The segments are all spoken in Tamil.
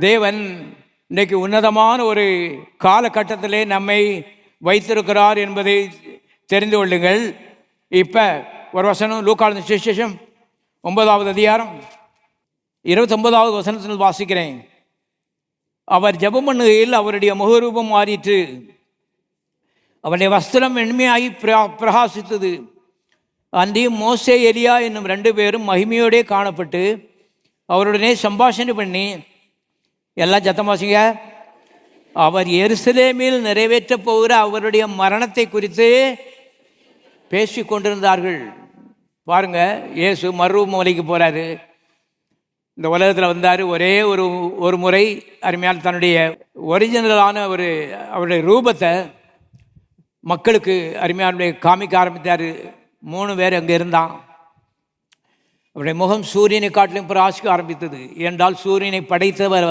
தேவன் இன்றைக்கு உன்னதமான ஒரு காலகட்டத்திலே நம்மை வைத்திருக்கிறார் என்பதை தெரிந்து கொள்ளுங்கள். இப்போ ஒரு வசனம் லூக்கான சுவிசேஷம் 9வது அதிகாரம் 29வது வசனத்தில் வாசிக்கிறேன். அவர் ஜெபம் பண்ணுகையில் அவருடைய முகரூபம் மாறிற்று, அவருடைய வஸ்திரம் வெண்மையாகி பிரகாசித்தது. அன்றையும் மோசே எலியா என்னும் 2 பேரும் மகிமையோடே காணப்பட்டு அவருடனே சம்பாஷணை பண்ணி, எல்லாம் சத்தம் வாசிங்க, அவர் எருசலேமில் நிறைவேற்ற போகிற அவருடைய மரணத்தை குறித்து பேசி கொண்டிருந்தார்கள். பாருங்க, இயேசு மறுமலைக்கு போகிறாரு, இந்த உலகத்தில் வந்தார். ஒரே ஒரு முறை அருமையான தன்னுடைய ஒரிஜினலான அவருடைய ரூபத்தை மக்களுக்கு அருமையான காமிக்க ஆரம்பித்தார். 3 பேர் அங்கே இருந்தான். அவருடைய முகம் சூரியனை காட்டிலும் பிரகாசிக்க ஆரம்பித்தது. என்றால் சூரியனை படைத்தவர்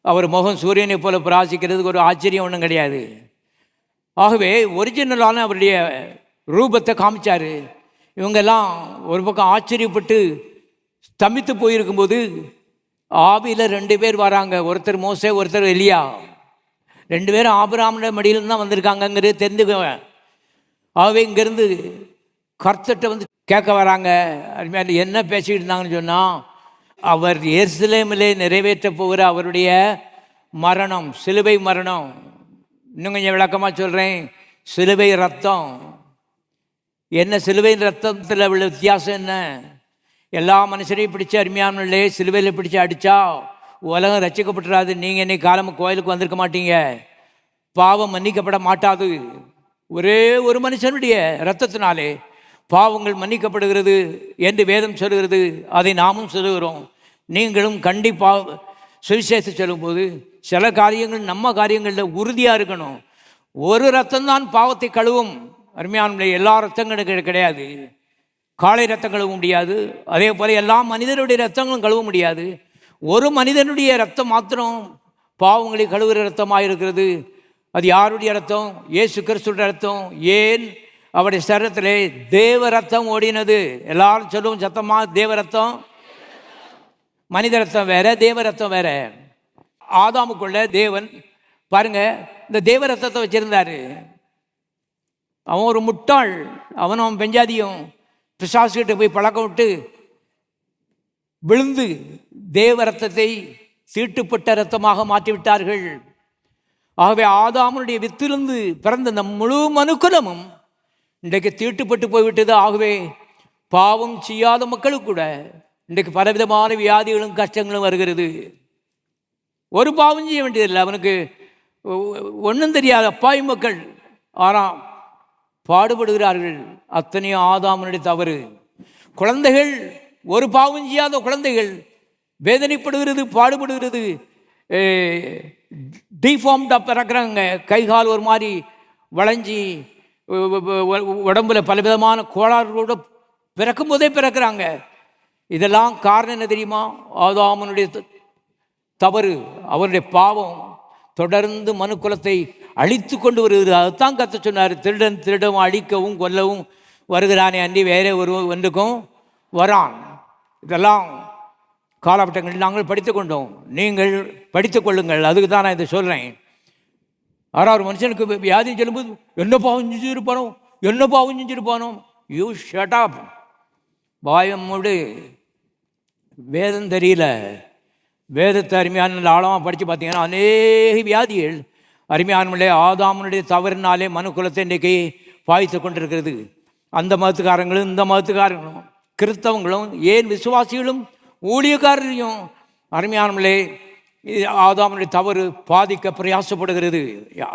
அவர் முகம் சூரியனை போல பிரகாசிக்கிறதுக்கு ஒரு ஆச்சரியம் ஒன்றும் கிடையாது. ஆகவே ஒரிஜினலான அவருடைய ரூபத்தை காமிச்சார். இவங்கெல்லாம் ஒரு பக்கம் ஆச்சரியப்பட்டு ஸ்தம்பித்து போயிருக்கும்போது ஆவியில் 2 பேர் வராங்க. ஒருத்தர் மோசே, ஒருத்தர் எலியா. 2 பேரும் ஆபிரகாமுடைய மடியிலிருந்து தான் வந்திருக்காங்கங்கிறது தெரிந்துக்குவேன். ஆகவே இங்கேருந்து கர்த்தர்கிட்ட வந்து கேட்க வராங்க. அருமையாக என்ன பேசிக்கிட்டு இருந்தாங்கன்னு சொன்னால், அவர் எருசலேமிலே நிறைவேற்ற போகிற அவருடைய மரணம், சிலுவை மரணம். இன்னும் கொஞ்சம் விளக்கமாக சொல்கிறேன். சிலுவை ரத்தம் என்ன, சிலுவை ரத்தத்தில் உள்ள வித்தியாசம் என்ன? எல்லா மனுஷரையும் பிடிச்சி அருமையானே சிலுவையில் பிடிச்சி அடித்தா உலகம் ரசிக்கப்பட்டுறாது. நீங்கள் இன்னைக்கு காலமாக கோயிலுக்கு வந்திருக்க மாட்டீங்க, பாவம் மன்னிக்கப்பட மாட்டாது. ஒரே ஒரு மனுஷனுடைய இரத்தத்தினாலே பாவங்கள் மன்னிக்கப்படுகிறது என்று வேதம் சொல்கிறது. அதை நாமும் சொல்லுகிறோம். நீங்களும் கண்டிப்பாக சுவிசேஷம் சொல்லும்போது சில காரியங்கள் நம்ம காரியங்களில் உறுதியாக இருக்கணும். ஒரு ரத்தம்தான் பாவத்தை கழுவும். அருமையான எல்லா ரத்தங்களும் கிடையாது. காளை ரத்தம் கழுவ முடியாது. அதே போல் எல்லா மனிதனுடைய ரத்தங்களும் கழுவ முடியாது. ஒரு மனிதனுடைய ரத்தம் மாத்திரம் பாவங்களை கழுவுகிற ரத்தமாக இருக்கிறது. அது யாருடைய ரத்தம்? இயேசு கிறிஸ்துடைய ரத்தம். ஏன்? அவருடைய சரீரத்திலே தேவ ரத்தம் ஓடினது. எல்லாரும் சொல்லுவோம் சத்தமாக, தேவ ரத்தம். மனித ரத்தம் வேற, தேவ ரத்தம் வேற. ஆதாமுக்குள்ள தேவன் பாருங்க இந்த தேவ ரத்தத்தை வச்சிருந்தாரு. அவன் ஒரு முட்டாள். அவனும் பெஞ்சாதியும் பிசாசுகிட்ட போய் பழக்கம் விட்டு விழுந்து தேவ ரத்தத்தை தீட்டுப்பட்ட ரத்தமாக மாற்றிவிட்டார்கள். ஆகவே ஆதாமுடைய வித்திலிருந்து பிறந்த இந்த முழு மனுக்குலமும் இன்றைக்கு தீட்டுப்பட்டு போய்விட்டது. ஆகவே பாவம் செய்யாத மக்களுக்கு கூட இன்றைக்கு பலவிதமான வியாதிகளும் கஷ்டங்களும் வருகிறது. ஒரு பாவம் செய்ய வேண்டியதில்லை, அவனுக்கு ஒன்றும் தெரியாத அப்பாவி மக்கள் ஆறாம் பாடுபடுகிறார்கள். அத்தனையும் ஆதாமுடைய தவறு. குழந்தைகள், ஒரு பாவம் செய்யாத குழந்தைகள் வேதனைப்படுகிறது, பாடுபடுகிறது, டிஃபார்ம்டாக பிறக்கிறாங்க. கைகால் ஒரு மாதிரி வளைஞ்சி உடம்புல பலவிதமான கோளாறுகளோடு பிறக்கும் போதே பிறக்கிறாங்க. இதெல்லாம் காரணம் என்ன தெரியுமா? ஆதாமுடைய தவறு, அவருடைய பாவம் தொடர்ந்து மனு குலத்தை அழித்து கொண்டு வருகிறது. அதுதான் கர்த்தர் சொன்னார், திருடன் திருடவும் அழிக்கவும் கொல்லவும் வருகிறானே அன்றி வேறே ஒன்றுக்கும் வரான். இதெல்லாம் காலகட்டங்கள் நாங்கள் படித்து கொண்டோம், நீங்கள் படித்து கொள்ளுங்கள். அதுக்கு தான் நான் இதை சொல்கிறேன். ஒரு மனுஷனுக்கு வியாதி சொல்லும்போது என்ன பாவம் செஞ்சுருப்பானோ, என்ன பாவம் செஞ்சுருப்பானோ, யூ ஷட் அப், பாயம் மூடு. வேதம் தெரியல. வேதத்தை அருமையான ஆழமாக படித்து பார்த்தீங்கன்னா அநேக வியாதிகள் அருமையானே ஆதாமுடைய தவறினாலே மனு குலத்தை இன்றைக்கு பாய்த்து கொண்டிருக்கிறது. அந்த மதத்துக்காரங்களும் இந்த மதத்துக்காரங்களும் கிறிஸ்தவங்களும் ஏன் விசுவாசிகளும் ஊழியக்காரரையும் அருமையானே ஆதாமுடைய தவறு பாதிக்க பிரயாசப்படுகிறது.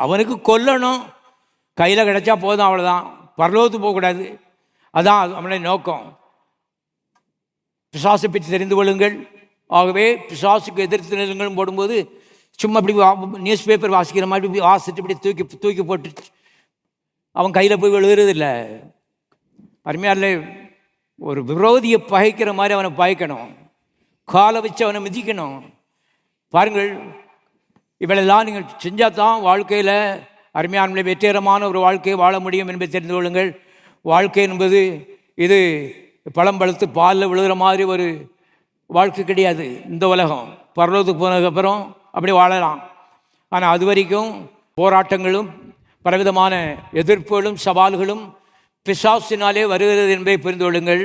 அவனுக்கு கொல்லணும், கையில் கிடைச்சா போதும், அவ்வளோதான், பரலோகத்துக்கு போகக்கூடாது. அதான் அவனுடைய நோக்கம். பிசாசை பற்றி தெரிந்து கொள்ளுங்கள். ஆகவே பிசாசுக்கு எதிர்த்து நிலங்களும் போடும்போது சும்மா இப்படி நியூஸ் பேப்பர் வாசிக்கிற மாதிரி இப்படி வாசிட்டு இப்படி தூக்கி போட்டு அவன் கையில் போய் விழுகிறதில்லை. அருமையாலே ஒரு விரோதியை பகைக்கிற மாதிரி அவனை பகைக்கணும், காலை வச்சு அவனை மிதிக்கணும். பாருங்கள், இவளெல்லாம் நீங்கள் செஞ்சால் தான் வாழ்க்கையில் அருமையான வெற்றிகரமான ஒரு வாழ்க்கையை வாழ முடியும் என்பதை தெரிந்து கொள்ளுங்கள். வாழ்க்கை என்பது இது பழம் பழுத்து பாலில் விழுகிற மாதிரி ஒரு வாழ்க்கை கிடையாது. இந்த உலகம் பரலோகத்துக்கு போனதுக்கப்புறம் அப்படி வாழலாம். ஆனால் அது வரைக்கும் போராட்டங்களும் பலவிதமான எதிர்ப்புகளும் சவால்களும் பிசாசினாலே வருகிறது என்பதை புரிந்து கொள்ளுங்கள்.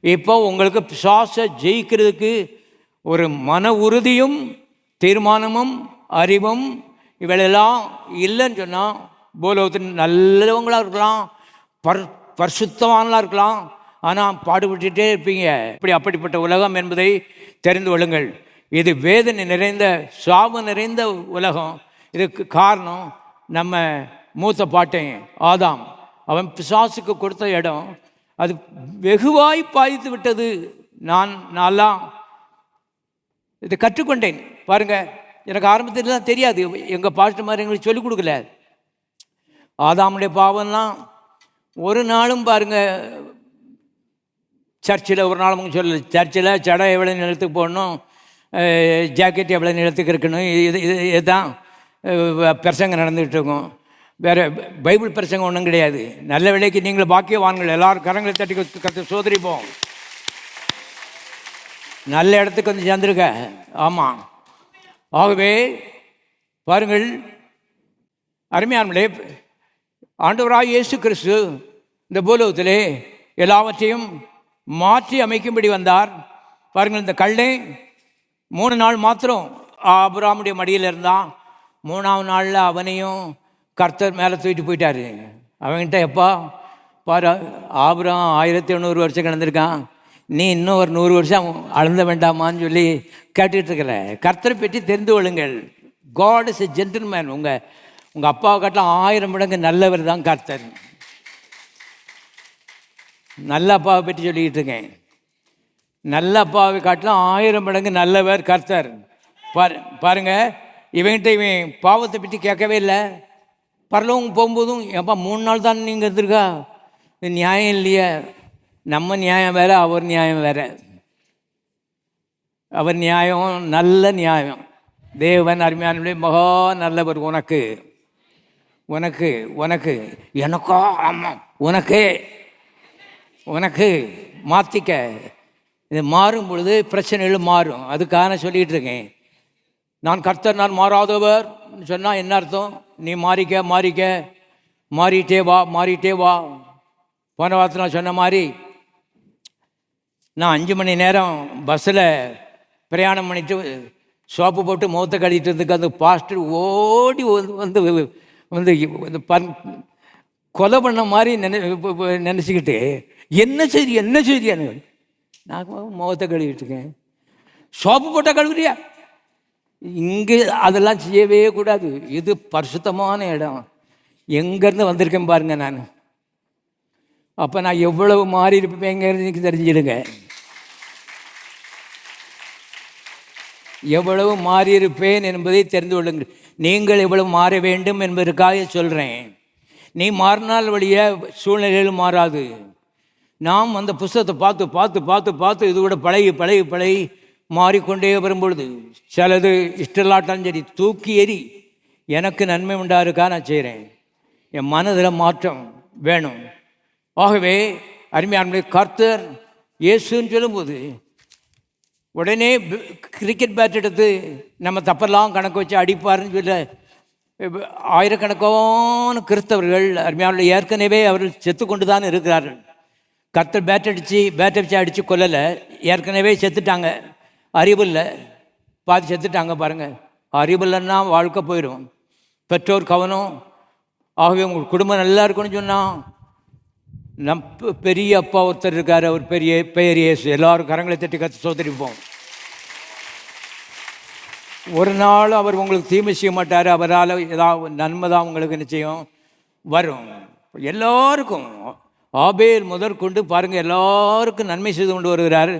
இப்போ உங்களுக்கு பிசாசை ஜெயிக்கிறதுக்கு ஒரு மன உறுதியும் தீர்மானமும் அறிவும் இவளெல்லாம் இல்லைன்னு சொன்னால் பூலோகத்தின் நல்லவங்களாக இருக்கலாம், பரிசுத்தவான்களாக இருக்கலாம், ஆனால் பாடுபட்டுட்டே இருப்பீங்க. அப்படிப்பட்ட உலகம் என்பதை தெரிந்து கொள்ளுங்கள். இது வேதனை நிறைந்த சாபம் நிறைந்த உலகம். இதுக்கு காரணம் நம்ம மூத்த பாட்டன் ஆதாம். அவன் பிசாசுக்கு கொடுத்த இடம் அது வெகுவாய் பாதித்து விட்டது. நான்லாம் இதை கற்றுக்கொண்டேன். பாருங்கள், எனக்கு ஆரம்பத்தில் தான் தெரியாது. எங்கள் பாஸ்டர் மாதிரி எங்களுக்கு சொல்லிக் கொடுக்கல. ஆதாமுடைய பாவம்லாம் ஒரு நாளும் பாருங்கள் சர்ச்சில் ஒரு நாளும் சொல்லலை. சர்ச்சில் சடை எவ்வளோ நிலத்துக்கு போடணும், ஜாக்கெட் எவ்வளோ நிலத்துக்கு இருக்கணும், இதுதான் பிரசங்கம் நடந்துகிட்டு இருக்கும். வேறு பைபிள் பிரசங்கம் ஒன்றும் கிடையாது. நல்ல விலைக்கு நீங்களும் பாக்கியவான்கள். எல்லாரும் கரங்களை தட்டி கற்று சோதரிப்போம். நல்ல இடத்துக்கு வந்து சேர்ந்துருக்க. ஆமாம். ஆகவே பாருங்கள் அருமையானவர்களே, ஆண்டவராய் இயேசு கிறிஸ்து இந்த பூலோகத்திலே எல்லாவற்றையும் மாற்றி அமைக்கும்படி வந்தார். பாருங்கள், இந்த கல்லை 3 நாள் மாத்திரம் ஆபிரகாமுடைய மடியில் இருந்தான். 3ஆவது நாளில் அவனையும் கர்த்தர் மேலே தூக்கிட்டு போயிட்டார். அவன்கிட்ட எப்பா பாரு, ஆபிரகாம் 1800 வருஷம் கிடந்திருக்கான், நீ இன்னும் ஒரு 100 வருஷம் அழுந்த வேண்டாமான்னு சொல்லி கேட்டுக்கிட்டு இருக்கிற. கர்த்தரை பற்றி தெரிந்து கொள்ளுங்கள். God is a gentleman. உங்கள் அப்பாவை காட்டிலும் 1000 மடங்கு நல்லவர் தான் கர்த்தர். நல்ல அப்பாவை பற்றி சொல்லிக்கிட்டு இருக்கேன். நல்ல அப்பாவை காட்டிலும் 1000 மடங்கு நல்லவர் கர்த்தர். பாருங்க, இவன்கிட்ட இவன் பாவத்தை பற்றி கேட்கவே இல்லை. பரலோகம் போகும்போதும் எப்பா 3 நாள் தான் நீங்கள் இருந்திருக்கா, இது நியாயம் இல்லையே. நம்ம நியாயம் வேறு, அவர் நியாயம் வேறு. அவர் நியாயம் நல்ல நியாயம். தேவன் அருமையான மகா நல்லவர். உனக்கு உனக்கு உனக்கு எனக்கோ ஆமாம் உனக்கு மாற்றிக்க. இது மாறும் பொழுது பிரச்சனைகளும் மாறும். அதுக்காக சொல்லிகிட்டு இருக்கேன். நான் கர்த்தர், நான் மாறாதவர் சொன்னால் என்ன அர்த்தம்? நீ மாறிட்டே வா. போன வாரத்தில் நான் சொன்ன மாதிரி நான் 5 மணி நேரம் பஸ்ஸில் பிரயாணம் பண்ணிட்டு சோப்பு போட்டு முகத்தை கழிட்டு இருந்துக்கு அந்த பாஸ்டர் ஓடி வந்து வந்து கொலை பண்ண மாதிரி நினச்சிக்கிட்டு என்ன செய்தியானு நான் முகத்தை கழுவிட்டு இருக்கேன். சோப்பு போட்டால் கழுவுறியா? இங்கே அதெல்லாம் செய்யவே கூடாது. இது பரிசுத்தமான இடம். எங்கேருந்து வந்திருக்கேன் பாருங்கள். நான் அப்போ நான் எவ்வளவு மாறி இருப்பேங்கிறது தெரிஞ்சிடுங்க. எவ்வளவு மாறியிருப்பேன் என்பதை தெரிந்து கொள்ளுங்கள். நீங்கள் எவ்வளவு மாற வேண்டும் என்பதற்காக சொல்கிறேன். நீ மாறினால் வழிய சூழ்நிலையில் மாறாது. நாம் அந்த புஸ்தகத்தை பார்த்து இது கூட பழகி மாறிக்கொண்டே வரும்பொழுது சிலது இஷ்டலாட்டாலும் சரி தூக்கி எறி, எனக்கு நன்மை உண்டாருக்கா நான் செய்கிறேன். என் மனதில் மாற்றம் வேணும். ஆகவே அருமையான கர்த்தர் இயேசுன்னு சொல்லும்போது உடனே கிரிக்கெட் பேட் எடுத்து நம்ம தப்பெல்லாம் கணக்கு வச்சு அடிப்பாருன்னு சொல்ல ஆயிரக்கணக்கான கிறிஸ்தவர்கள் அருமையான ஏற்கனவே அவர்கள் செத்து கொண்டு தான் இருக்கிறார்கள். கர்த்தர் பேட்டை வச்சு அடித்து கொல்லலை, ஏற்கனவே செத்துட்டாங்க. அறிவில்லை, பாதி செத்துட்டாங்க. பாருங்கள், அறிவில்லைன்னா வாழ்க்கை போயிடும். பெற்றோர் கவனம். ஆகவே உங்கள் குடும்பம் நல்லா இருக்குன்னு சொன்னால் பெரிய அப்பா ஒருத்தர் இருக்கார், அவர் பெயர் இயேசு. எல்லாரும் கரங்களை தட்டி கற்று சோதரிப்போம். ஒரு நாள் அவர் உங்களுக்கு தீமை செய்ய மாட்டார். அவரால் ஏதாவது நன்மை தான் உங்களுக்கு நிச்சயம் வரும். எல்லாருக்கும் ஆபேல் முதற்கொண்டு பாருங்கள், எல்லாருக்கும் நன்மை செய்து கொண்டு வருகிறார்.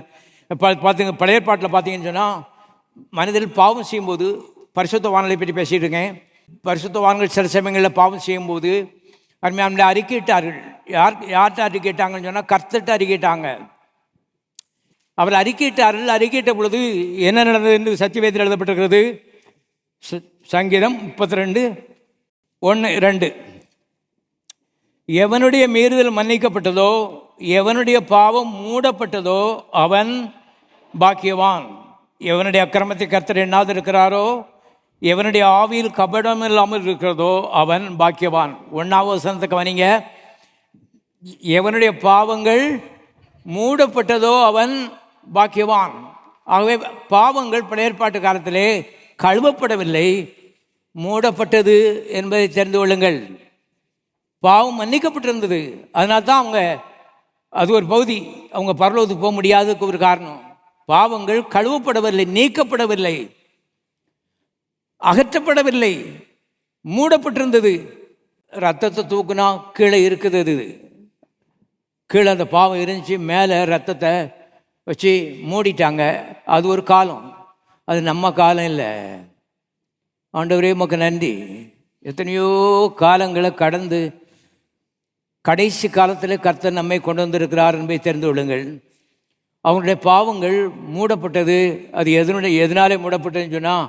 பார்த்துங்க, பழைய பாட்டில் பார்த்தீங்கன்னு சொன்னால் மனிதர்கள் பாவம் செய்யும்போது, பரிசுத்தவான்களை பற்றி பேசிகிட்டு இருக்கேன். பரிசுத்தவான்கள் சில சமயங்களில் பாவம் செய்யும்போது அருமையான அறிக்கையிட்டார்கள். யார்கிட்ட அறிக்கையிட்டாங்கன்னு சொன்னால் கர்த்தர்கிட்ட அறிக்கையிட்டாங்க. அவர் அறிக்கையிட்டார்கள். அறிக்கையிட்ட பொழுது என்ன நடந்தது என்று சத்தியவேதத்தில் எழுதப்பட்டிருக்கிறது. சங்கீதம் 32:1-2. எவனுடைய மீறுதல் மன்னிக்கப்பட்டதோ, எவனுடைய பாவம் மூடப்பட்டதோ அவன் பாக்கியவான். எவனுடைய அக்கிரமத்தை கர்த்தர் எண்ணாது இருக்கிறாரோ, எவனுடைய ஆவியில் கபடம் இல்லாமல் இருக்கிறதோ அவன் பாக்கியவான். 1வது வசனத்தை கவனிங்க. எவனுடைய பாவங்கள் மூடப்பட்டதோ அவன் பாக்கியவான். ஆகவே பாவங்கள் பழைய ஏற்பாட்டு காலத்திலே கழுவப்படவில்லை, மூடப்பட்டது என்பதை தெரிந்து கொள்ளுங்கள். பாவம் மன்னிக்கப்பட்டிருந்தது, அதனால தான் அவங்க அது ஒரு பகுதி அவங்க பரலோகத்துக்கு போக முடியாததுக்கு ஒரு காரணம். பாவங்கள் கழுவப்படவில்லை, நீக்கப்படவில்லை, அகற்றப்படவில்லை, மூடப்பட்டிருந்தது. ரத்தத்தை தூக்குனா கீழே இருக்குது, அது கீழே அந்த பாவம் இருந்துச்சு, மேலே ரத்தத்தை வச்சு மூடிட்டாங்க. அது ஒரு காலம், அது நம்ம காலம் இல்லை. ஆண்டவரே உமக்கு நன்றி. எத்தனையோ காலங்களை கடந்து கடைசி காலத்தில் கர்த்தர் நம்மை கொண்டு வந்திருக்கிறார் என்பதை தெரிந்து கொள்ளுங்கள். அவங்களுடைய பாவங்கள் மூடப்பட்டது. அது எதனாலே மூடப்பட்டதுன்னு சொன்னால்,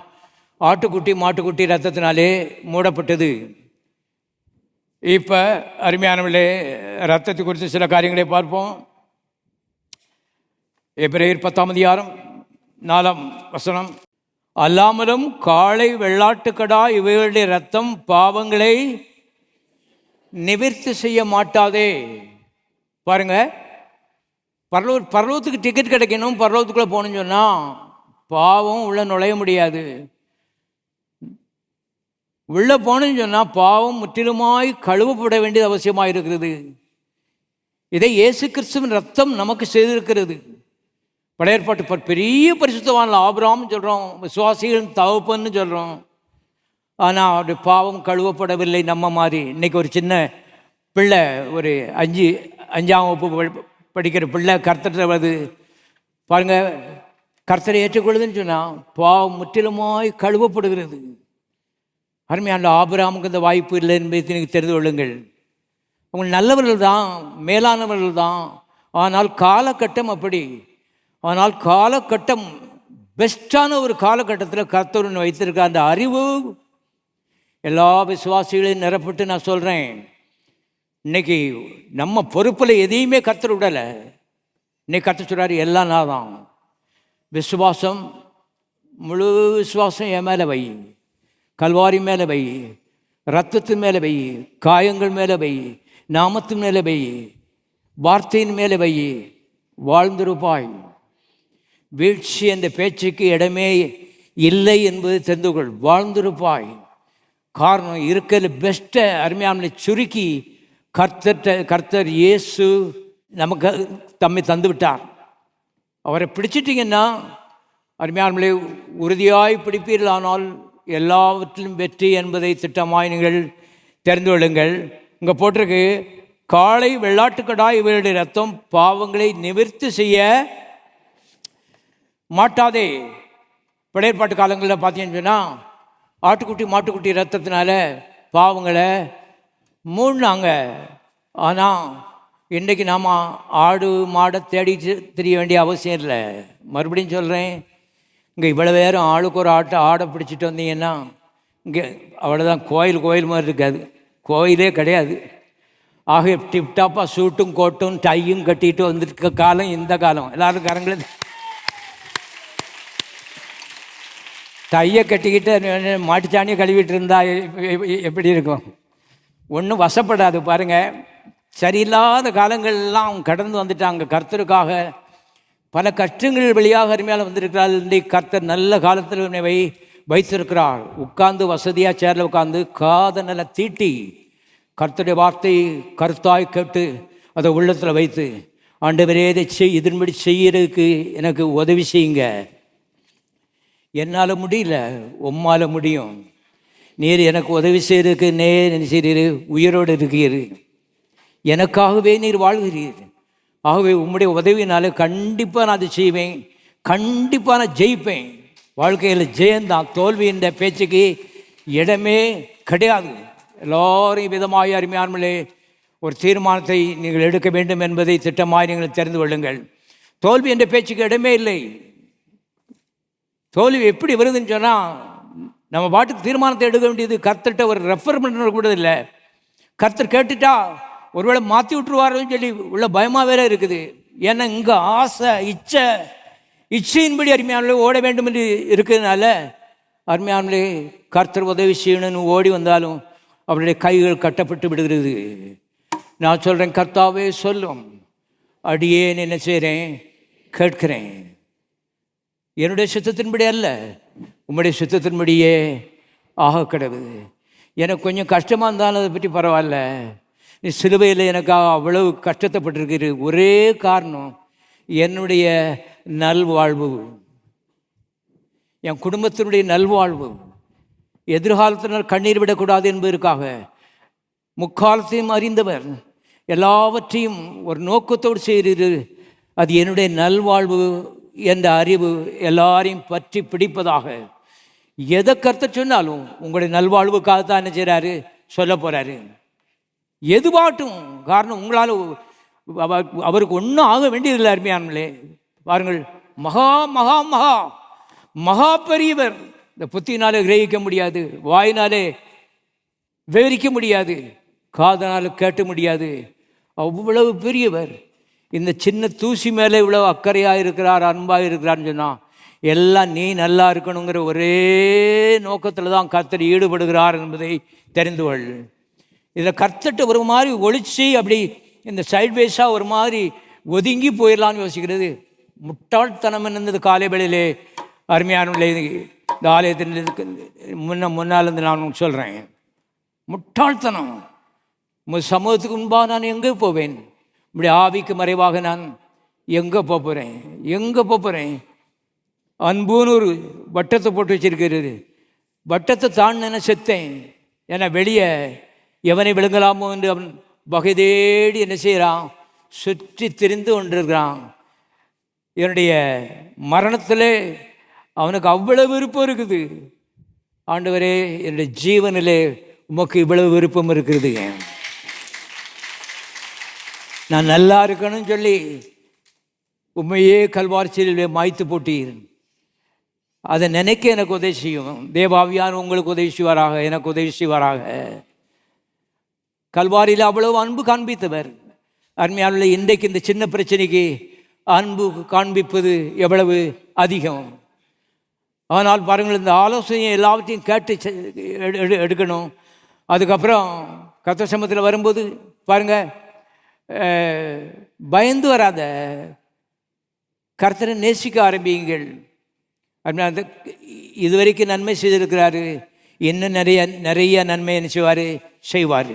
ஆட்டுக்குட்டி மாட்டுக்குட்டி ரத்தத்தினாலே மூடப்பட்டது. இப்போ அருமையானவர்களே, ரத்தத்தை குறித்து சில காரியங்களை பார்ப்போம். எபிரேயர் 10ஆம் அதிகாரம் 4ஆம் வசனம். அல்லாமலும் காளை வெள்ளாட்டுக்கடா இவைகளுடைய ரத்தம் பாவங்களை நிவர்த்தி செய்ய மாட்டாதே. பாருங்க, பரலோகத்துக்கு டிக்கெட் கிடைக்கணும், பரலோகத்துக்குள்ளே போகணும்னு சொன்னால் பாவம் உள்ளே நுழைய முடியாது. உள்ளே போகணும்னு சொன்னால் பாவம் முற்றிலுமாய் கழுவப்பட வேண்டியது அவசியமாக இருக்கிறது. இதை இயேசு கிறிஸ்துவின் ரத்தம் நமக்கு செய்திருக்கிறது. பழைய ஏற்பாட்டு பெரிய பரிசுத்தவான்ல ஆபிரகாம்னு சொல்கிறோம், விசுவாசிகளின் தகப்பன்னு சொல்கிறோம். ஆனால் அவருடைய பாவம் கழுவப்படவில்லை நம்ம மாதிரி. இன்றைக்கி ஒரு சின்ன பிள்ளை, ஒரு 5ஆம் வகுப்பு படிக்கிற பிள்ளை கர்த்தரை வருது பாருங்கள், கர்த்தரை ஏற்றுக்கொள்ளுதுன்னு சொன்னால் பாவம் முற்றிலுமாய் கழுவப்படுகிறது. அருமையான ஆபிரகாமுக்கு இந்த வாய்ப்பு இல்லை என்பதை எனக்கு தெரிந்து கொள்ளுங்கள். அவங்க நல்லவர்கள் தான், மேலானவர்கள் தான், ஆனால் காலகட்டம் அப்படி. ஆனால் காலகட்டம் பெஸ்ட்டான ஒரு காலகட்டத்தில் கர்த்தர் வைத்திருக்க அந்த அறிவு எல்லா விசுவாசிகளையும் நிரப்பட்டு நான் சொல்கிறேன். இன்றைக்கி நம்ம பொறுப்பில் எதையுமே கர்த்தர் விடலை. இன்னைக்கு கர்த்தர் சொல்கிறாரு, எல்லாம் நான் தான். விசுவாசம், முழு விசுவாசம் என் மேலே வை, கல்வாரி மேலே வை, ரத்தத்தின் மேலே வை, காயங்கள் மேலே வை, நாமத்தின் மேலே வை, வார்த்தையின் மேலே வை, வாழ்ந்திருப்பாய். வீழ்ச்சி என்ற பேச்சுக்கு இடமே இல்லை என்பது தெரிந்து கொள். வாழ்ந்திருப்பாய். காரணம் இருக்கிற பெஸ்ட்டை அருமையானவர்களை சுருக்கி கர்த்தர் இயேசு நமக்கு தம்மை தந்து விட்டார். அவரை பிடிச்சிட்டிங்கன்னா அருமையானவர்களை உறுதியாய் பிடிப்பீர்களானால் எல்லாவற்றிலும் வெற்றி என்பதை திட்டமாய் நீங்கள் தெரிந்து கொள்ளுங்கள். இங்கே போட்டிருக்கு, காளை வெள்ளாட்டுக்கடா இவருடைய ரத்தம் பாவங்களை நிவர்த்தி செய்ய மாட்டாதே. பழைய ஏற்பாட்டு காலங்களில் பார்த்தீங்கன்னு சொன்னால் ஆட்டுக்குட்டி மாட்டுக்குட்டி ரத்தத்தினால பாவங்களை மூடினாங்க. ஆனால் இன்றைக்கி நாம் ஆடு மாடை தேடி தெரிய வேண்டிய அவசியம் இல்லை. மறுபடியும் சொல்கிறேன், இங்கே இவ்வளோ பேரும் ஆளுக்கு ஒரு ஆடை பிடிச்சிட்டு வந்தீங்கன்னா இங்கே அவ்வளோதான். கோயில் மாதிரி இருக்காது, கோயிலே கிடையாது. ஆக டிப்டாப்பாக சூட்டும் கோட்டும் டையும் கட்டிட்டு வந்துருக்க காலம் இந்த காலம். எல்லோரும் கரங்களை டையை கட்டிக்கிட்டு மாட்டுச்சாணியை கழுவிட்டு இருந்தால் எப்படி இருக்கும்? ஒன்றும் வசப்படாது. பாருங்கள், சரியில்லாத காலங்கள்லாம் கடந்து வந்துட்டாங்க. கர்த்தருக்காக பல கஷ்டங்கள் வழியாக அருமையால் வந்திருக்கிறார். இன்றைக்கு கர்த்தர் நல்ல காலத்தில் உன்னை வைத்திருக்கிறார். உட்கார்ந்து வசதியாக சேரில் உட்கார்ந்து காதை நல்லா தீட்டி கர்த்தருடைய வார்த்தை கருத்தாய் கேட்டு அதை உள்ளத்தில் வைத்து, ஆண்டவரே இதை இதன்படி செய்யறதுக்கு எனக்கு உதவி செய்யுங்க. என்னால் முடியல, உம்மால் முடியும். நீர் எனக்கு உதவி செய்கிறதுக்கு செய்கிறீர், உயிரோடு இருக்கிறீர், எனக்காகவே நீர் வாழ்கிறீர். ஆகவே உம்முடைய உதவினால கண்டிப்பாக நான் அதை செய்வேன், கண்டிப்பாக நான் ஜெயிப்பேன். வாழ்க்கையில் ஜெயந்தான், தோல்வி என்ற பேச்சுக்கு இடமே கிடையாது. எல்லோரும் விதமாய் அருமையானவர்களே ஒரு தீர்மானத்தை நீங்கள் எடுக்க வேண்டும் என்பதை திட்டமாய் நீங்கள் தெரிந்து கொள்ளுங்கள். தோல்வி என்ற பேச்சுக்கு இடமே இல்லை. தோல்வி எப்படி வருதுன்னு சொன்னால், நம்ம பாட்டுக்கு தீர்மானத்தை எடுக்க வேண்டியது. கர்த்தர்கிட்ட ஒரு ரெஃபர் பண்ணுறது கூட இல்லை. கர்த்தர் கேட்டுட்டா ஒருவேளை மாற்றி விட்டுருவாருன்னு சொல்லி உள்ள பயமாக வேற இருக்குது. ஏன்னா இங்கே ஆசை இச்சை இச்சையின்படி அருமையானவர்களே ஓட வேண்டும் என்று இருக்கிறதுனால அருமையானவர்களே கர்த்தர் உதவி செய்யணும்னு ஓடி வந்தாலும் அவருடைய கைகள் கட்டப்பட்டு விடுகிறது. நான் சொல்கிறேன், கர்த்தாவே சொல்லும், அடியேன் என்ன செய்கிறேன், கேட்கிறேன். என்னுடைய சித்தத்தின்படி அல்ல, உம்முடைய சித்தத்தின்படியே ஆக கிடவுது. எனக்கு கொஞ்சம் கஷ்டமாக இருந்தாலும் அதை பற்றி பரவாயில்ல. நீ சிலுவையில் எனக்காக அவ்வளவு கஷ்டத்தைப்பட்டிருக்கிற ஒரே காரணம் என்னுடைய நல்வாழ்வு, என் குடும்பத்தினுடைய நல்வாழ்வு, எதிர்காலத்தினர் கண்ணீர் விடக்கூடாது என்பதற்காக முக்காலத்தையும் அறிந்தவர், எல்லாவற்றையும் ஒரு நோக்கத்தோடு செய்கிறீர்கள். அது என்னுடைய நல்வாழ்வு என்ற அறிவு எல்லாரையும் பற்றி பிடிப்பதாக. எதை கருத்த சொன்னாலும் உங்களுடைய நல்வாழ்வுக்காக தான் என்ன செய்கிறாரு, சொல்ல போகிறாரு. எதுவாட்டும் காரணம் உங்களால் அவருக்கு ஒன்றும் ஆக வேண்டியதில்லை. அருமையானே பாருங்கள், மகா மகா மகா மகா பெரியவர். இந்த புத்தினாலே கிரகிக்க முடியாது, வாயினாலே விவரிக்க முடியாது, காதனால கேட்க முடியாது. அவ்வளவு பெரியவர். இந்த சின்ன தூசி மேலே இவ்வளவு அக்கறையாக இருக்கிறார், அன்பாக இருக்கிறான்னு சொன்னால் எல்லாம் நீ நல்லா இருக்கணுங்கிற ஒரே நோக்கத்தில் தான் கர்த்தர் ஈடுபடுகிறார் என்பதை தெரிந்து கொள். இதில் கர்த்தர்கிட்ட ஒரு மாதிரி ஒளிச்சு அப்படி இந்த சைட்வேஸாக ஒரு மாதிரி ஒதுங்கி போயிடலான்னு யோசிக்கிறது முட்டாள்தனம் என்னது. காலை வேளையிலே அருமையானவர்களே, இந்த ஆலயத்தின் முன்னால் இருந்து நான் சொல்கிறேன், முட்டாள்தனம். சமூகத்துக்கு முன்பாக நான் எங்கே போவேன்? இப்படி ஆவிக்கு மறைவாக நான் எங்கே போகிறேன்? எங்கே போகிறேன்? அன்புன்னு ஒரு வட்டத்தை போட்டு வச்சிருக்கிறது. வட்டத்தை தாண்டின செத்தேன். ஏன்னா வெளியே எவனை விழுங்கலாமோ என்று அவன் வகை தேடி என்ன செய்கிறான், சுற்றி திரிந்து கொண்டிருக்கிறான். என்னுடைய மரணத்தில் அவனுக்கு அவ்வளவு விருப்பம் இருக்குது. ஆண்டவரே, என்னுடைய ஜீவனிலே உமக்கு இவ்வளவு விருப்பம் இருக்குது, நான் நல்லா இருக்கணும்னு சொல்லி உண்மையே கல்வாரிச்சிலே மாய்த்து போட்டீர். அதை நினைக்க எனக்கு உதவி செய்யும். தேவாவியார் உங்களுக்கு உதவி செய்வாராக, எனக்கு உதவி செய்வாராக. கல்வாரியில் அவ்வளவு அன்பு காண்பித்தவர். அருமையானவர்களே, இன்றைக்கு இந்த சின்ன பிரச்சனைக்கு அன்பு காண்பிப்பது எவ்வளவு அதிகம். ஆனால் பாருங்கள், இந்த ஆலோசனையை எல்லாவற்றையும் கேட்டு எடுக்கணும். அதுக்கப்புறம் கர்த்தர் சமூகத்தில் வரும்போது பாருங்கள், பயந்து வராத, கர்த்தரை நேசிக்க ஆரம்பியுங்கள். அப்படின்னா இதுவரைக்கும் நன்மை செய்திருக்கிறாரு, இன்னும் நிறைய நன்மை என்ன செய்வார்.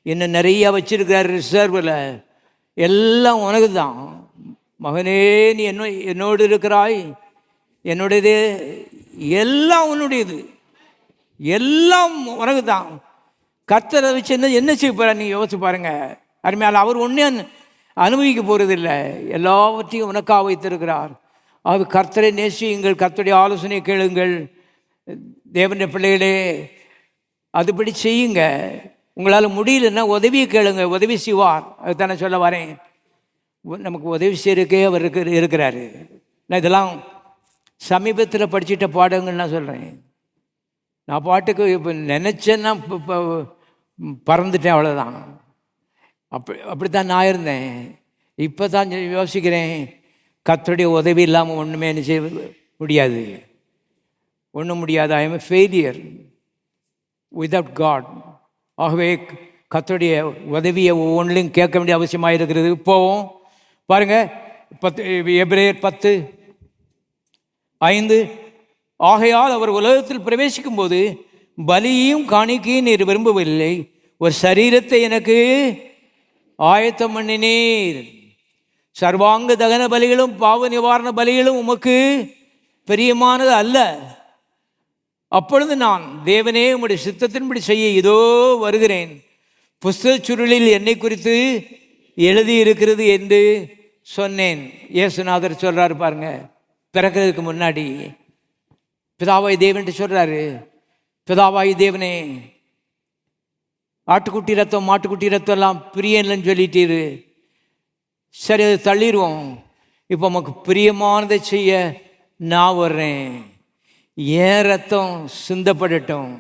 இன்னும் நிறையா வச்சிருக்கிறாரு ரிசர்வில். எல்லாம் உனக்கு தான் மகனே, நீ என்னோடு இருக்கிறாய், என்னுடையது எல்லாம் உன்னுடையது, எல்லாம் உனக்கு தான். கர்த்தரை வச்சு என்ன செய்ய போகிறார் நீங்கள் யோசிச்சு பாருங்கள். அருமையால் அவர் ஒன்றே அனுபவிக்க போகிறதில்லை, எல்லாவற்றையும் உனக்காக வைத்திருக்கிறார். அது கர்த்தரை நேசியுங்கள், கர்த்தருடைய ஆலோசனையை கேளுங்கள். தேவனுடைய பிள்ளைகளே, அதுபடி செய்யுங்க. உங்களால் முடியலன்னா உதவியை கேளுங்க, உதவி செய்வார். அதுதானே சொல்ல வரேன். நமக்கு உதவி செய்யறதுக்கே அவர் இருக்கிறாரு. நான் இதெல்லாம் சமீபத்தில் படிச்சுட்ட பாடங்கள் நான் சொல்கிறேன். நான் பாட்டுக்கு இப்போ நினச்சேன்னா இப்போ பறந்துட்டேன், அவ்வளோதான். அப்படித்தான் நான் இருந்தேன். இப்போ தான் யோசிக்கிறேன், கர்த்தருடைய உதவி இல்லாமல் ஒன்றுமே என்ன செய்ய முடியாது, ஒன்றும் முடியாது. I am a failure without God. ஆகவே கர்த்தருடைய உதவியை ஒவ்வொன்றிலையும் கேட்க வேண்டிய அவசியமாக இருக்கிறது. போவோம் பாருங்கள், எபிரேயர் 10:5. ஆகையால் அவர் உலகத்தில் பிரவேசிக்கும் போது பலியையும் காணிக்கையும் நீர் விரும்பவில்லை, ஒரு சரீரத்தை எனக்கு ஆயத்தம் பண்ணினீர். சர்வாங்க தகன பலிகளும் பாவ நிவாரண பலிகளும் உமக்கு பிரியமானது அல்ல. அப்பொழுது நான், தேவனே, உம்முடைய சித்தத்தின்படி செய்ய இதோ வருகிறேன், புஸ்தக சுருளில் என்னை குறித்து எழுதியிருக்கிறது என்று சொன்னேன். இயேசுநாதர் சொல்கிறாரு பாருங்க, பிறக்கிறதுக்கு முன்னாடி பிதாவாய் தேவன்ட்டு சொல்கிறாரு, பிதாவாய் தேவனே, ஆட்டுக்குட்டி ரத்தம் மாட்டுக்குட்டி ரத்தம் எல்லாம் பிரியன்லன்னு சொல்லிட்டீரு, சரி அதை தள்ளிடுவோம். இப்போ நமக்கு பிரியமானதை செய்ய நான் வர்றேன். ஏன் ரத்தம் சிந்தப்படட்டும்.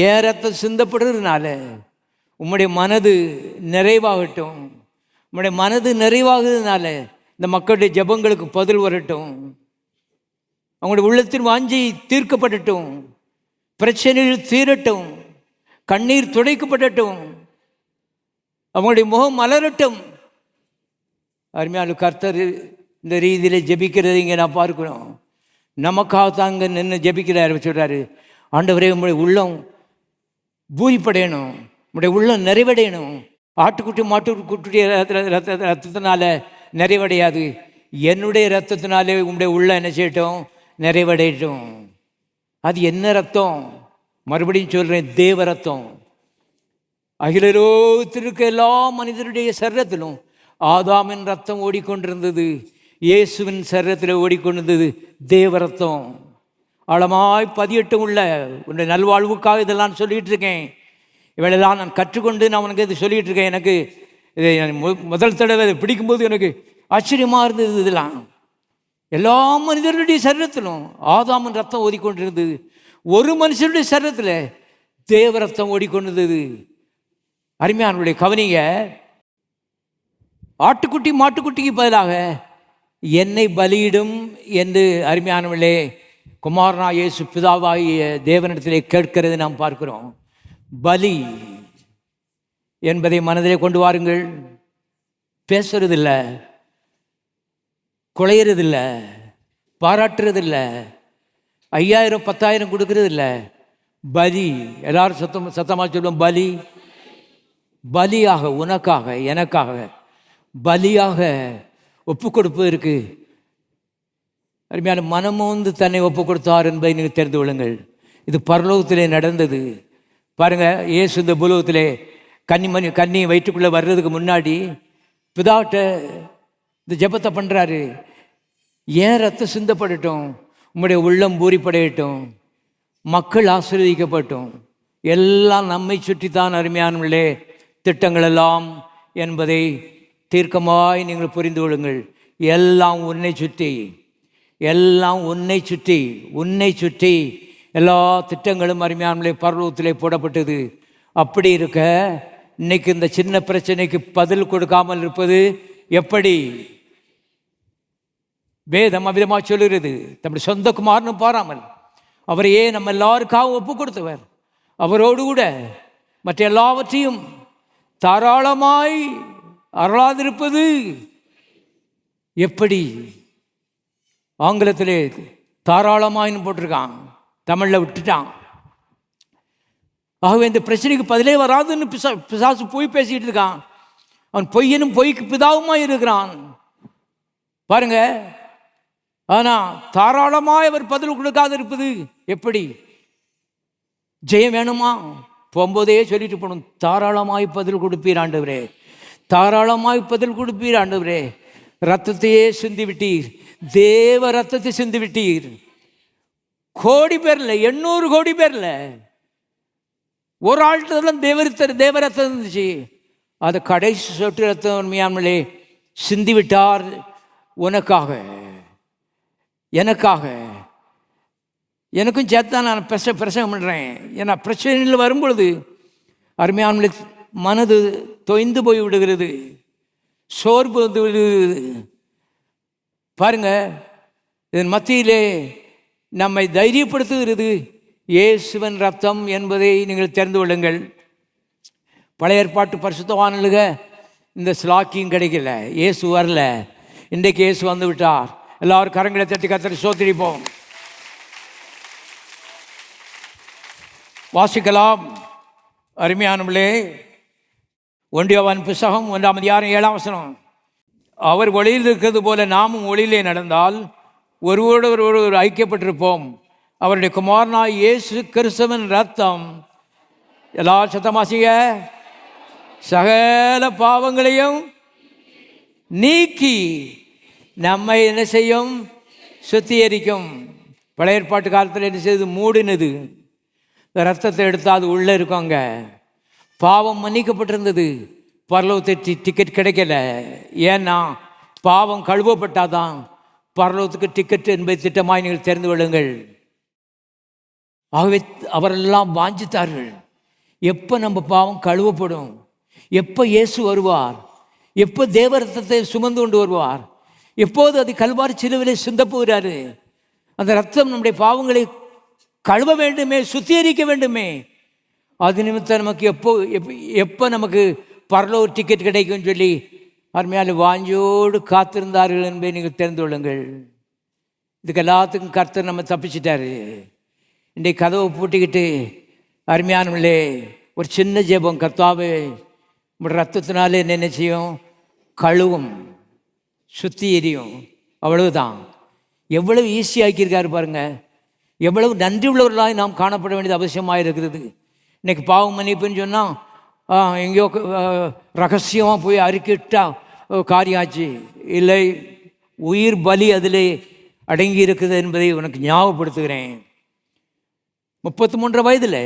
ஏன் ரத்தம் சிந்தப்படுறதுனால உம்முடைய மனது நிறைவாகட்டும். உம்முடைய மனது நிறைவாகிறதுனால இந்த மக்களுடைய ஜெபங்களுக்கு பதில் வரட்டும். அவங்களுடைய உள்ளத்தின் வாஞ்சி தீர்க்கப்படட்டும். பிரச்சனைகள் தீரட்டும். கண்ணீர் துடைக்கப்படட்டும். அவங்களுடைய முகம் மலரட்டும். அருமையான கர்த்தர் இந்த ரீதியில் ஜெபிக்கிறதை இங்கே நான் பார்க்கிறோம். நமக்காக தாங்க நின்று ஜெபிக்கிறார். சொல்கிறாரு, ஆண்டவரே உங்களுடைய உள்ளம் பூரிப்படையணும், உங்களுடைய உள்ளம் நிறைவடையணும். ஆட்டுக்குட்டி மாட்டுக்குட்டிய ரத்தத்தினால நிறைவடையாது, என்னுடைய ரத்தத்தினாலே உங்களுடைய உள்ளம் என்ன செய்யட்டும், நிறைவடையட்டும். அது என்ன ரத்தம்? மறுபடியும் சொல்கிறேன், தேவ ரத்தம். அகிலரோத்திருக்க எல்லா மனிதருடைய சரீரத்திலும் ஆதாமின் ரத்தம் ஓடிக்கொண்டிருந்தது, இயேசுவின் சரீரத்தில் ஓடிக்கொண்டிருந்தது தேவ ரத்தம். ஆழமாய் பதியட்டும் உள்ள உன்னுடைய நல்வாழ்வுக்காக இதெல்லாம் சொல்லிகிட்டு இருக்கேன். இவளெல்லாம் நான் கற்றுக்கொண்டு நான் உனக்கு இது சொல்லிகிட்டு இருக்கேன். எனக்கு இதை முதல் தடவை பிடிக்கும்போது எனக்கு ஆச்சரியமாக இருந்தது. இதெல்லாம் எல்லா மனிதர்களுடைய சரீரத்திலும் ஆதாமின் ரத்தம் ஓடிக்கொண்டிருந்தது. ஒரு மனுஷனுடைய சரீரத்தில் தேவ ரத்தம் ஓடிக்கொண்டிருந்தது. அருமையானுடைய கவனிங்க, ஆட்டுக்குட்டி மாட்டுக்குட்டிக்கு பதிலாக என்னை பலியிடும் என்று அருமையானவர்களே குமாரனா இயேசு பிதாவாகிய தேவனிடத்திலே கேட்கிறது நாம் பார்க்கிறோம். பலி என்பதை மனதிலே கொண்டு வாருங்கள். பேசுறதில்ல, குலையிறதில்ல, பாராட்டுறதில்ல, 5000 10,000 கொடுக்கறதில்ல. பலி. எல்லாரும் சத்தமாக சொல்லுவோம், பலி. பலியாக, உனக்காக எனக்காக பலியாக ஒப்பு கொடுப்பு இருக்கு. அருமையான மனமோந்து தன்னை ஒப்பு கொடுத்தார் என்பதை நீங்கள் தெரிந்து கொள்ளுங்கள். இது பரலோகத்திலே நடந்தது. பாருங்கள், இயேசு இந்த பூலோகத்திலே கன்னி வயிற்றுக்குள்ளே வர்றதுக்கு முன்னாடி பிதாட்ட இந்த ஜெபத்தை பண்ணுறாரு. ஏன் ரத்தம் சிந்தப்படட்டும், உம்முடைய உள்ளம் பூரிப்படையட்டும், மக்கள் ஆசீர்வதிக்கப்பட்டும். எல்லாம் நம்மை சுற்றித்தான் அருமையானவர்களே திட்டங்கள் எல்லாம் என்பதை தீர்க்கமாய் நீங்கள் புரிந்து கொள்ளுங்கள். எல்லாம் உன்னை சுற்றி, எல்லாம் உன்னை சுற்றி, உன்னை சுற்றி எல்லா திட்டங்களும் அருமையானவர்களே பரலோகத்திலே போடப்பட்டது. அப்படி இருக்க இன்னைக்கு இந்த சின்ன பிரச்சனைக்கு பதில் கொடுக்காமல் இருப்பது எப்படி? வேதம் அவ்விதமாக சொல்லுகிறது. தம்முடைய சொந்த குமாரனு பாராமல் அவரையே நம்ம எல்லாருக்காகவும் ஒப்பு கொடுத்தவர், அவரோடு கூட மற்ற எல்லாவற்றையும் தாராளமாய் அருளாதிருப்பது எப்படி? ஆங்கிலத்திலே தாராளமாயின்னு போட்டிருக்கான், தமிழில் விட்டுட்டான். ஆகவே இந்த பிரச்சனைக்கு பதிலே வராதுன்னு பிசாசு போய் பேசிக்கிட்டு இருக்கான். அவன் பொய்யனும் பொய்க்கு பிதாவுமாய் இருக்கிறான் பாருங்க. ஆனால் தாராளமாய் அவர் பதில் கொடுக்காது இருப்பது எப்படி? ஜெயம் வேணுமா? போகும்போதே சொல்லிட்டு போகணும், தாராளமாய் பதில் கொடுப்பீர் ஆண்டவரே, தாராளமாய் பதில் கொடுப்பீர் ஆண்டவரே. ரத்தத்தையே சிந்தி விட்டீர், தேவ ரத்தத்தை சிந்தி விட்டீர். கோடி பேர்ல, 800 கோடி பேர்ல ஒரு ஆள்கிட்ட தேவ ரத்தம் இருந்துச்சு. அது கடைசி சொட்டு ரத்தம் உண்மையாமலே சிந்தி விட்டார் உனக்காக, எனக்காக. எனக்கும் சேர்த்தா நான் பிரசங்கம் பண்ணுறேன். ஏன்னா பிரச்சனையில் வரும்பொழுது அருமையானவர்களே மனது தொய்ந்து போய் விடுகிறது, சோர்வு வந்து விடுகிறது. பாருங்க, இதன் மத்தியிலே நம்மை தைரியப்படுத்துகிறது இயேசுவின் ரத்தம் என்பதை நீங்கள் தெரிந்து கொள்ளுங்கள். பழைய ஏற்பாட்டு பரிசுத்தவான்களுக இந்த ஸ்லாக்கியும் கிடைக்கல, இயேசு வரல. இன்றைக்கு இயேசு வந்து விட்டார். எல்லாரும் கரங்களை தட்டி கர்த்தரை ஸ்தோத்திரிப்போம். வாசிக்கலாம் அருமையானவர்களே. 1 யோவான் புத்தகம் 1:7 அவர் ஒளியில் இருக்கிறது போல நாமும் ஒளியிலே நடந்தால் ஒருவரோடு ஐக்கியப்பட்டிருப்போம். அவருடைய குமாரனாய் இயேசு கிறிஸ்துவின் ரத்தம், எல்லா சத்தமாசிய, சகல பாவங்களையும் நீக்கி நம்மை என்ன செய்யும்? சுத்திகரிக்கும். பழைய ஏற்பாட்டு காலத்தில் என்ன செய்து? மூடினது. ரத்தத்தை எடுத்தால் அது உள்ளே இருக்கும். அங்கே பாவம் மன்னிக்கப்பட்டிருந்தது. பரலோகத்தை டிக்கெட் கிடைக்கல. ஏன்னா பாவம் கழுவப்பட்டாதான் பரலோகத்துக்கு டிக்கெட் என்பதை திட்டமாய் நீங்கள் தெரிந்து கொள்ளுங்கள். ஆகவே அவரெல்லாம் வாஞ்சித்தார்கள், எப்போ நம்ம பாவம் கழுவப்படும், எப்போ இயேசு வருவார், எப்போ தேவ ரத்தத்தை சுமந்து கொண்டு வருவார், எப்போது அது கல்வாரி சிலுவையிலே சிந்த போகிறாரு. அந்த ரத்தம் நம்முடைய பாவங்களை கழுவ வேண்டுமே, சுத்திகரிக்க வேண்டுமே. அது நிமித்தம் நமக்கு எப்போ நமக்கு பரலோக டிக்கெட் கிடைக்கும்னு சொல்லி அருமையால் வாஞ்சோடு காத்திருந்தார்கள் என்பதை நீங்கள் தெரிந்து கொள்ளுங்கள். இதுக்கு எல்லாத்துக்கும் கர்த்தர் நம்ம தப்பிச்சிட்டாரு. இன்றைக்கு கதவை பூட்டிக்கிட்டு அருமையானவர்களே ஒரு சின்ன ஜெபம், கர்த்தாவே உங்களுடைய ரத்தத்தினாலே என்ன செய்யும்? கழுவும், சுத்தி எரியும். அவ்வளவுதான். எவ்வளவு ஈஸியாக்கியிருக்காரு பாருங்க. எவ்வளவு நன்றி உள்ளவர்களாக நாம் காணப்பட வேண்டியது அவசியமாக இருக்கிறது. இன்றைக்கி பாவம் மன்னிப்புன்னு சொன்னால் எங்கேயோ ரகசியமாக போய் அறிக்கிட்டா காரியம் ஆச்சு. இல்லை, உயிர் பலி அதிலே அடங்கி இருக்குது என்பதை உனக்கு ஞாபகப்படுத்துகிறேன். 33 வயதில்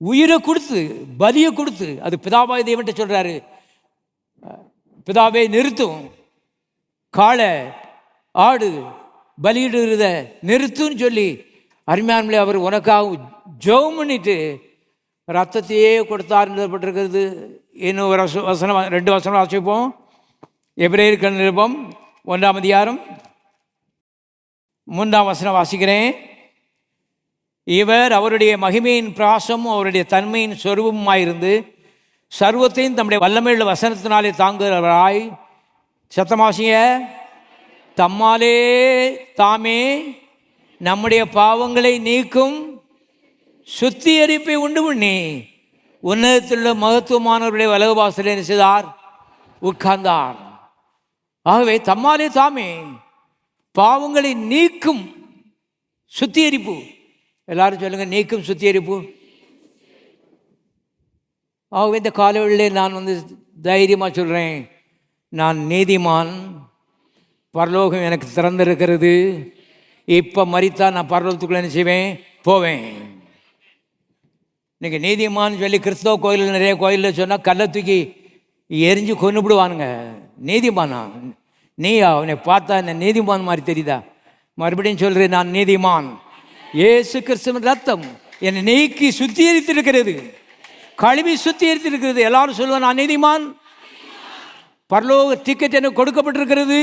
உயிரை கொடுத்து பலியை கொடுத்து, அது பிதாவாய் தேவன்ட்ட சொல்கிறாரு, பிதாவை நிறுத்தும், காளை ஆடு பலியிடுகிறத நிறுத்துன்னு சொல்லி அருமையானவர்களே அவர் உனக்காக ஜெபம் பண்ணிட்டு ரத்தத்தையே கொடுத்தார் எழுதப்பட்டிருக்கிறது. இன்னும் ஒரு வசனம், 2 வசனம் வாசிப்போம். எபிரேயர் நிருபம் 1ஆம் அதிகாரம் 3ஆம் வசனம் வாசிக்கிறேன். இவர் அவருடைய மகிமையின் பிராசமும் அவருடைய தன்மையின் சொரூபமாயிருந்து சர்வத்தையும் தம்முடைய வல்லமையுள்ள வசனத்தினாலே தாங்குகிறவராய், சத்தமாசிய, தம்மாலே தாமே நம்முடைய பாவங்களை நீக்கும் சுத்திகரிப்பை உண்டு பண்ணி உன்னதத்திலுள்ள மகத்துவமானவருடைய வலதுபாசத்தில் என்ன செய்தார்? உட்கார்ந்தார். ஆகவே தம்மாலே தாமே பாவங்களை நீக்கும் சுத்திகரிப்பு. எல்லாரும் சொல்லுங்க, நீக்கும் சுத்திகரிப்பு. ஆகவே இந்த காலவெளியிலே நான் தைரியமாக சொல்கிறேன், நான் நீதிமான், பரலோகம் எனக்கு திறந்திருக்கிறது. இப்போ மரித்தா நான் பரலோகத்துக்குள்ளே என்ன செய்வேன்? போவேன். இன்றைக்கி நீதிமான்னு சொல்லி கிறிஸ்தவ கோயிலில், நிறைய கோயிலில் சொன்னால் கல்லை தூக்கி எரிஞ்சு கொண்டுபிடுவானுங்க. நீதிமானா நீயா? அவனை பார்த்தா என்ன நீதிமான் மாதிரி தெரியுதா? மறுபடியும் சொல்கிறேன், நான் நீதிமான். இயேசு கிறிஸ்துவின் ரத்தம் என்னை நீக்கி சுத்திகரித்திருக்கிறது, கழுவி சுத்திகரித்திருக்கிறது. எல்லாரும் சொல்லுவேன், நான் நீதிமான், பரலோக டிக்கெட் எனக்கு கொடுக்கப்பட்டிருக்கிறது.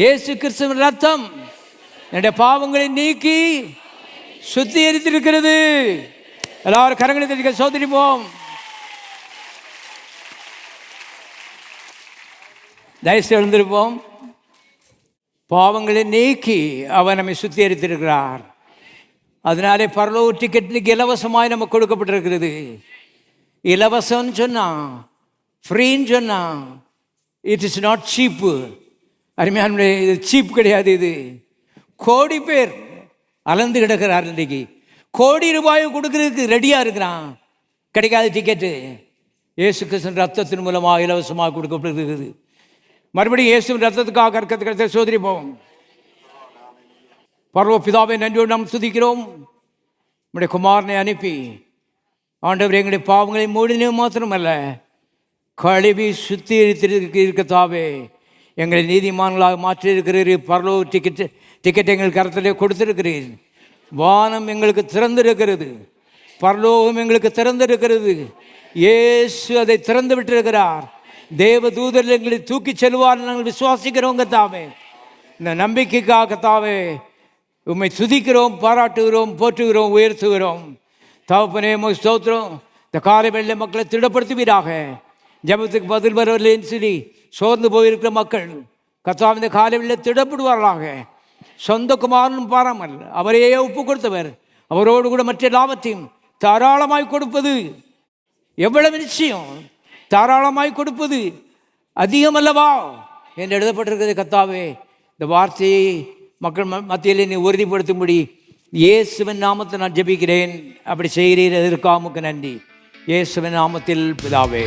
இயேசு கிறிஸ்துவின் ரத்தம் என்னுடைய பாவங்களை நீக்கி சுத்திகரித்திருக்கிறது. எல்லாரும் கரங்களை தட்டி சோதரிப்போம். தயவுசெய்து எழுந்திருப்போம். பாவங்களை நீக்கி அவர் நம்மை சுத்திகரித்திருக்கிறார். அதனாலே பரலோக டிக்கெட்டுக்கு இலவசமாய் நமக்கு கொடுக்கப்பட்டிருக்கிறது. இலவசம்னு சொன்னால், ஃப்ரீன்னு சொன்னால், இட் இஸ் நாட் சீப்பு. அருமையான, இது சீப் கிடையாது. இது கோடி பேர் அலந்து கிடக்கிறார். இன்றைக்கு கோடி ரூபாயை கொடுக்கறதுக்கு ரெடியாக இருக்கிறான். கிடைக்காத டிக்கெட்டு இயேசு கிறிஸ்துவின் ரத்தத்தின் மூலமாக இலவசமாக கொடுக்கப்படுகிறது. மறுபடியும் இயேசுவின் ரத்தத்துக்காக கற்கத்தை சோதரிப்போம். பரலோக பிதாவை நன்றியோடு நாம் துதிக்கிறோம். நம்முடைய குமாரனை அனுப்பி ஆண்டவர் எங்களுடைய பாவங்களை மூடினே மாத்திரமல்ல, கழுவி சுத்திகரித்திருக்கத்தாவே எங்களை நீதிமான்களாக மாற்றியிருக்கிறீர். பரலோக டிக்கெட் எங்கள் கருத்திலே கொடுத்திருக்கிறீர். வானம் எங்களுக்கு திறந்திருக்கிறது, பரலோகம் எங்களுக்கு திறந்திருக்கிறது. இயேசு அதை திறந்து விட்டிருக்கிறார். தேவ தூதர்கள் எங்களை தூக்கி செல்வார். நாங்கள் விசுவாசிக்கிறோம் கர்த்தாவே. இந்த நம்பிக்கைக்காக கர்த்தாவே உம்மை துதிக்கிறோம், பாராட்டுகிறோம், போற்றுகிறோம், உயர்த்துகிறோம். தகப்பனே உமக்கு ஸ்தோத்திரம். இந்த காலை வேளையிலே மக்களை திடப்படுத்துவீராக. ஜெபத்துக்கு பதில் வரவில்லைன்னு சொல்லி சோர்ந்து போயிருக்கிற மக்கள் கர்த்தாவே இந்த காலை வேளையிலே திடப்படுவார்களாக. சொந்த குமாரனும் பாராமல் அவரையே ஒப்பு கொடுத்தவர், அவரோடு கூட மற்ற லாபத்தையும் தாராளமாய் கொடுப்பது எவ்வளவு நிச்சயம். தாராளமாய் கொடுப்பது அதிகமல்லவா என்று எழுதப்பட்டிருக்கிறது. கர்த்தாவே இந்த வார்த்தையை மக்கள் மத்தியிலே நீ உறுதிப்படுத்தும்படி இயேசுவின் நாமத்தில் நான் ஜெபிக்கிறேன். அப்படி செய்கிறீர், எதற்காக நன்றி. இயேசுவின் நாமத்தில் பிதாவே.